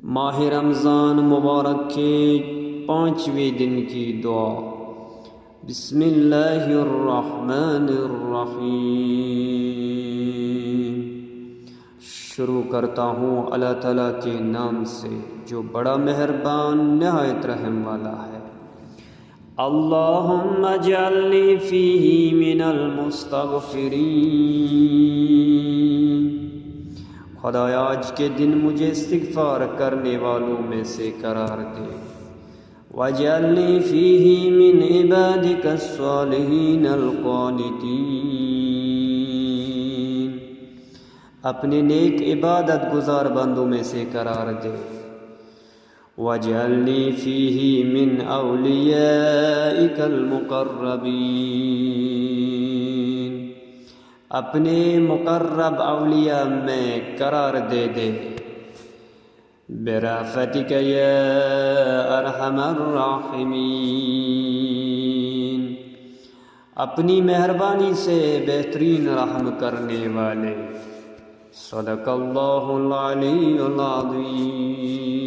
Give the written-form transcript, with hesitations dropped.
ماہ رمضان مبارک کے 5ویں دن کی دعا۔ بسم اللہ الرحمن الرحیم۔ شروع کرتا ہوں اللہ تعالیٰ کے نام سے جو بڑا مہربان نہایت رحم والا ہے۔ اللہم اجعلنی فیہ من المستغفرین۔ خدایا آج کے دن مجھے استغفار کرنے والوں میں سے قرار دے۔ وَاجْعَلْنِي فِيهِ مِنْ عِبَادِكَ الصَّالِحِينَ الْقَانِتِينَ۔ اپنے نیک عبادت گزار بندوں میں سے قرار دے۔ وَاجْعَلْنِي فِيهِ مِنْ أَوْلِيَائِكَ الْمُقَرَّبِينَ۔ اپنے مقرب اولیاء میں قرار دے دے۔ برحمتک یا ارحم الراحمین۔ اپنی مہربانی سے بہترین رحم کرنے والے۔ صدق اللہ العلی العظیم۔